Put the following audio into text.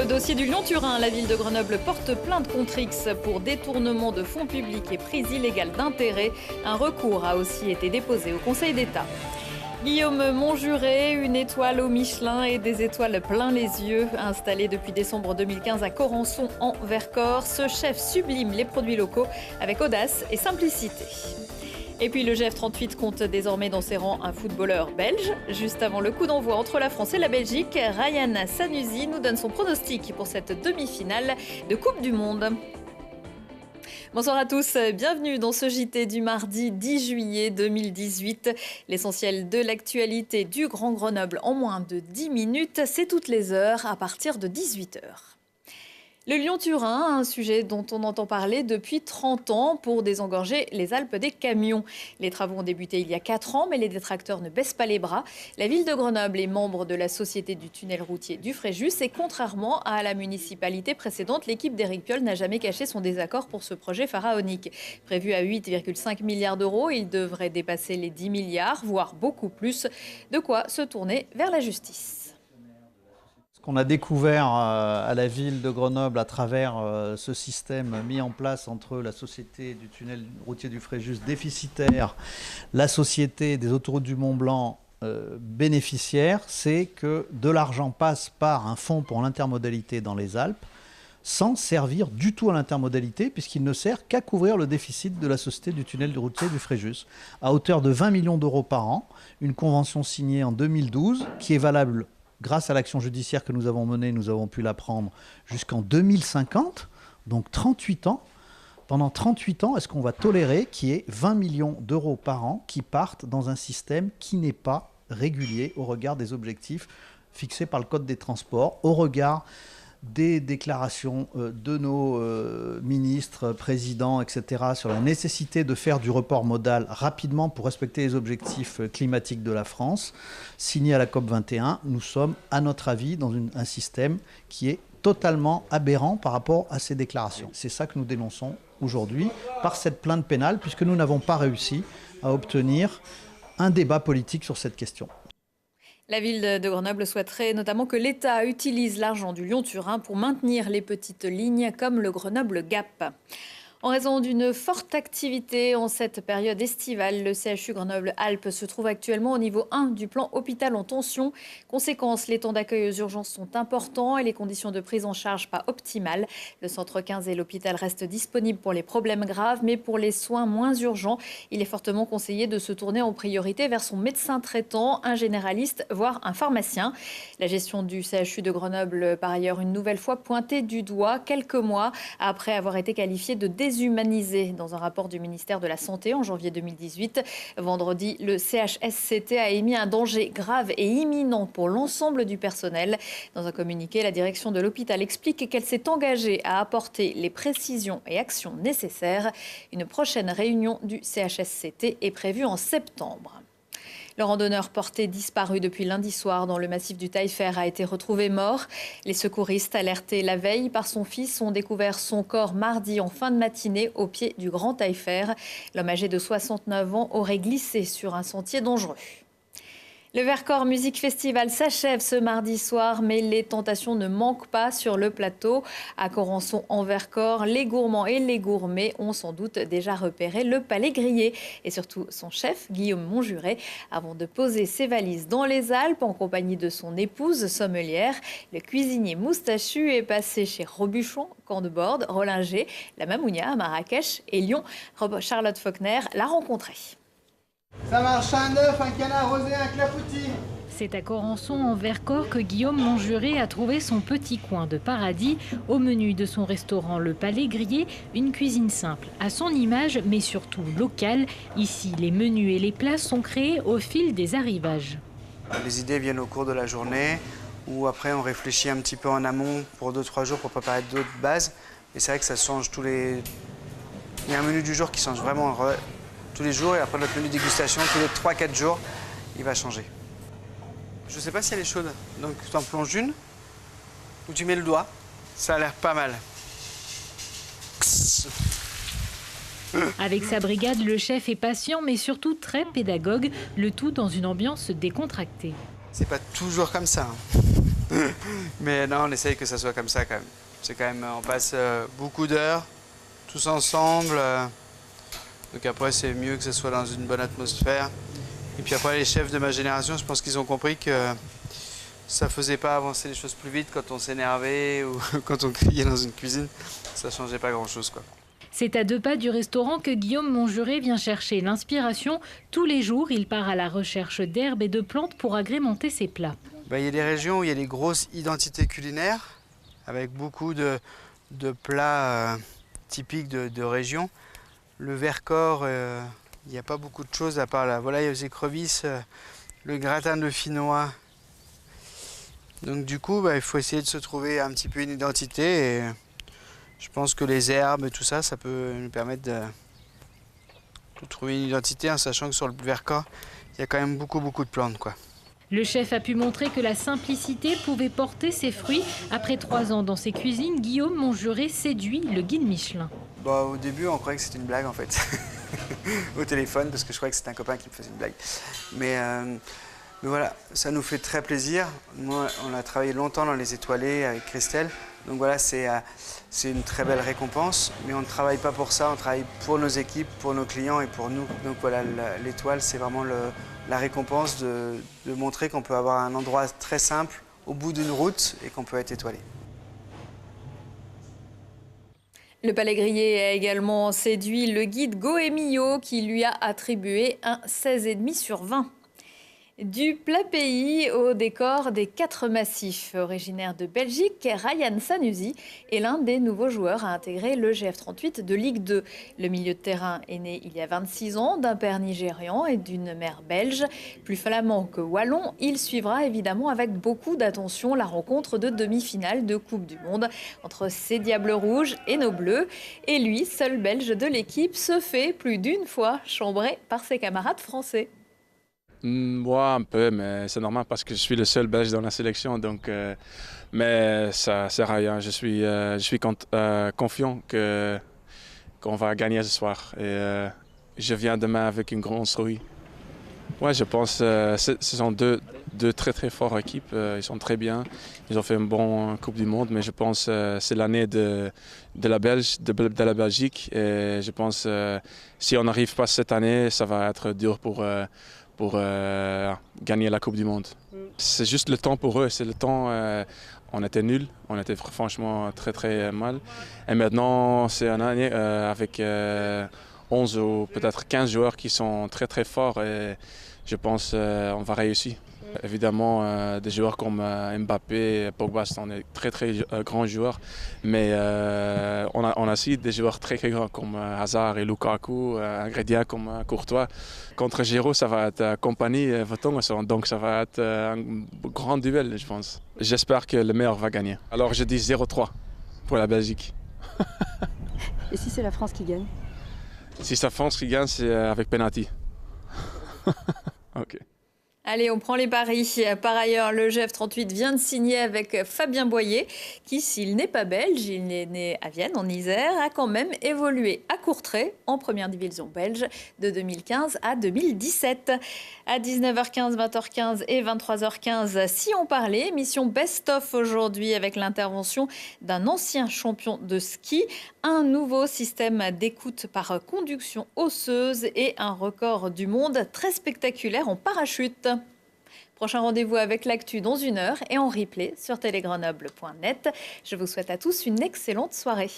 le dossier du Lyon-Turin, la ville de Grenoble porte plainte contre X pour détournement de fonds publics et prise illégale d'intérêt. Un recours a aussi été déposé au Conseil d'État. Guillaume Montjuret, une étoile au Michelin et des étoiles plein les yeux. Installé depuis décembre 2015 à Corançon en Vercors, ce chef sublime les produits locaux avec audace et simplicité. Et puis le GF38 compte désormais dans ses rangs un footballeur belge. Juste avant le coup d'envoi entre la France et la Belgique, Ryan Sanusi nous donne son pronostic pour cette demi-finale de Coupe du Monde. Bonsoir à tous, bienvenue dans ce JT du mardi 10 juillet 2018. L'essentiel de l'actualité du Grand Grenoble en moins de 10 minutes, c'est toutes les heures à partir de 18h. Le Lyon-Turin, un sujet dont on entend parler depuis 30 ans pour désengorger les Alpes des camions. Les travaux ont débuté il y a 4 ans, mais les détracteurs ne baissent pas les bras. La ville de Grenoble est membre de la Société du tunnel routier du Fréjus et contrairement à la municipalité précédente, l'équipe d'Éric Piolle n'a jamais caché son désaccord pour ce projet pharaonique. Prévu à 8,5 milliards d'euros, il devrait dépasser les 10 milliards, voire beaucoup plus. De quoi se tourner vers la justice. On a découvert à la ville de Grenoble à travers ce système mis en place entre la Société du tunnel routier du Fréjus déficitaire, la Société des autoroutes du Mont-Blanc bénéficiaire, c'est que de l'argent passe par un fonds pour l'intermodalité dans les Alpes sans servir du tout à l'intermodalité puisqu'il ne sert qu'à couvrir le déficit de la Société du tunnel routier du Fréjus à hauteur de 20 millions d'euros par an, une convention signée en 2012 qui est valable. Grâce à l'action judiciaire que nous avons menée, nous avons pu la prendre jusqu'en 2050, donc 38 ans. Pendant 38 ans, est-ce qu'on va tolérer qu'il y ait 20 millions d'euros par an qui partent dans un système qui n'est pas régulier au regard des objectifs fixés par le Code des transports, au regard des déclarations de nos ministres, présidents, etc. sur la nécessité de faire du report modal rapidement pour respecter les objectifs climatiques de la France, signé à la COP21, nous sommes, à notre avis, dans un système qui est totalement aberrant par rapport à ces déclarations. C'est ça que nous dénonçons aujourd'hui par cette plainte pénale, puisque nous n'avons pas réussi à obtenir un débat politique sur cette question. La ville de Grenoble souhaiterait notamment que l'État utilise l'argent du Lyon-Turin pour maintenir les petites lignes comme le Grenoble-Gap. En raison d'une forte activité en cette période estivale, le CHU Grenoble-Alpes se trouve actuellement au niveau 1 du plan hôpital en tension. Conséquence, les temps d'accueil aux urgences sont importants et les conditions de prise en charge pas optimales. Le centre 15 et l'hôpital restent disponibles pour les problèmes graves, mais pour les soins moins urgents, il est fortement conseillé de se tourner en priorité vers son médecin traitant, un généraliste, voire un pharmacien. La gestion du CHU de Grenoble, par ailleurs, une nouvelle fois pointée du doigt quelques mois après avoir été qualifiée de déshumanisé dans un rapport du ministère de la Santé en janvier 2018. Vendredi, le CHSCT a émis un danger grave et imminent pour l'ensemble du personnel. Dans un communiqué, la direction de l'hôpital explique qu'elle s'est engagée à apporter les précisions et actions nécessaires. Une prochaine réunion du CHSCT est prévue en septembre. Le randonneur porté disparu depuis lundi soir dans le massif du Taillefer a été retrouvé mort. Les secouristes, alertés la veille par son fils, ont découvert son corps mardi en fin de matinée au pied du Grand Taillefer. L'homme âgé de 69 ans aurait glissé sur un sentier dangereux. Le Vercors Music Festival s'achève ce mardi soir, mais les tentations ne manquent pas sur le plateau. À Corançon en Vercors, les gourmands et les gourmets ont sans doute déjà repéré le Palais Grillé et surtout son chef, Guillaume Montjuret, avant de poser ses valises dans les Alpes en compagnie de son épouse sommelière. Le cuisinier moustachu est passé chez Robuchon, Camp-de-Borde, Rollinger, la Mamounia à Marrakech et Lyon. Charlotte Faulkner l'a rencontré. Ça marche, un œuf, un canard rosé, un clafoutis. C'est à Corançon, en Vercors, que Guillaume Montjuret a trouvé son petit coin de paradis. Au menu de son restaurant Le Palais Grillé, une cuisine simple, à son image, mais surtout locale. Ici, les menus et les plats sont créés au fil des arrivages. Les idées viennent au cours de la journée, ou après on réfléchit un petit peu en amont pour 2-3 jours pour préparer d'autres bases. Et c'est vrai que ça change tous les... Il y a un menu du jour qui change vraiment tous les jours, et après notre menu dégustation, tous les 3-4 jours, il va changer. Je sais pas si elle est chaude, donc tu en plonges une, ou tu mets le doigt. Ça a l'air pas mal. Avec sa brigade, le chef est patient, mais surtout très pédagogue, le tout dans une ambiance décontractée. C'est pas toujours comme ça. Mais non, on essaye que ça soit comme ça quand même. C'est quand même, on passe beaucoup d'heures tous ensemble. Donc après, c'est mieux que ce soit dans une bonne atmosphère. Et puis après, les chefs de ma génération, je pense qu'ils ont compris que ça faisait pas avancer les choses plus vite quand on s'énervait ou quand on criait dans une cuisine. Ça changeait pas grand-chose, quoi. C'est à 2 pas du restaurant que Guillaume Monjuré vient chercher l'inspiration. Tous les jours, il part à la recherche d'herbes et de plantes pour agrémenter ses plats. Il y a des régions où il y a des grosses identités culinaires, avec beaucoup de plats typiques de régions. Le Vercors, il n'y a pas beaucoup de choses à part la volaille aux écrevisses, le gratin de finois. Donc du coup, il faut essayer de se trouver un petit peu une identité. Et je pense que les herbes et tout ça, ça peut nous permettre de trouver une identité, en sachant que sur le Vercors, il y a quand même beaucoup de plantes, quoi. Le chef a pu montrer que la simplicité pouvait porter ses fruits. Après 3 ans dans ses cuisines, Guillaume Monjuré séduit le guide Michelin. Au début, on croyait que c'était une blague en fait, au téléphone, parce que je croyais que c'était un copain qui me faisait une blague. Mais voilà, ça nous fait très plaisir. Moi, on a travaillé longtemps dans les étoilés avec Christelle. Donc voilà, c'est une très belle récompense. Mais on ne travaille pas pour ça, on travaille pour nos équipes, pour nos clients et pour nous. Donc voilà, l'étoile, c'est vraiment la récompense de montrer qu'on peut avoir un endroit très simple au bout d'une route et qu'on peut être étoilé. Le Palais Grillé a également séduit le guide Goemio qui lui a attribué un 16,5 sur 20. Du plat pays au décor des 4 massifs. Originaire de Belgique, Ryan Sanusi est l'un des nouveaux joueurs à intégrer le GF38 de Ligue 2. Le milieu de terrain est né il y a 26 ans d'un père nigérian et d'une mère belge. Plus flamand que wallon, il suivra évidemment avec beaucoup d'attention la rencontre de demi-finale de Coupe du Monde entre ces Diables Rouges et nos Bleus. Et lui, seul belge de l'équipe, se fait plus d'une fois chambrer par ses camarades français. Moi, un peu, mais c'est normal parce que je suis le seul Belge dans la sélection. Donc, mais ça sert à rien. Je suis confiant qu'on va gagner ce soir. Et je viens demain avec une grosse rouille. Ouais, je pense que ce sont deux très fortes équipes. Ils sont très bien. Ils ont fait une bonne Coupe du Monde, mais je pense que c'est l'année de la Belgique. Et je pense que si on n'arrive pas cette année, ça va être dur pour gagner la Coupe du Monde. C'est juste le temps pour eux, c'est le temps, on était nuls, on était franchement très mal. Et maintenant, c'est une année avec 11 ou peut-être 15 joueurs qui sont très forts et je pense qu'on va réussir. Évidemment, des joueurs comme Mbappé, Pogba sont des très grands joueurs, mais on a aussi des joueurs très grands comme Hazard et Lukaku, ingrédients comme Courtois. Contre Giroud, ça va être compagnie, donc ça va être un grand duel, je pense. J'espère que le meilleur va gagner. Alors je dis 0-3 pour la Belgique. Et si c'est la France qui gagne? Si c'est la France qui gagne, c'est avec penalty. Ok. Allez, on prend les paris. Par ailleurs, le GF38 vient de signer avec Fabien Boyer, qui, s'il n'est pas belge, il est né à Vienne, en Isère, a quand même évolué à Courtrai, en première division belge, de 2015 à 2017. À 19h15, 20h15 et 23h15, si on parlait, émission best-of aujourd'hui avec l'intervention d'un ancien champion de ski, un nouveau système d'écoute par conduction osseuse et un record du monde très spectaculaire en parachute. Prochain rendez-vous avec l'actu dans 1 heure et en replay sur télégrenoble.net. Je vous souhaite à tous une excellente soirée.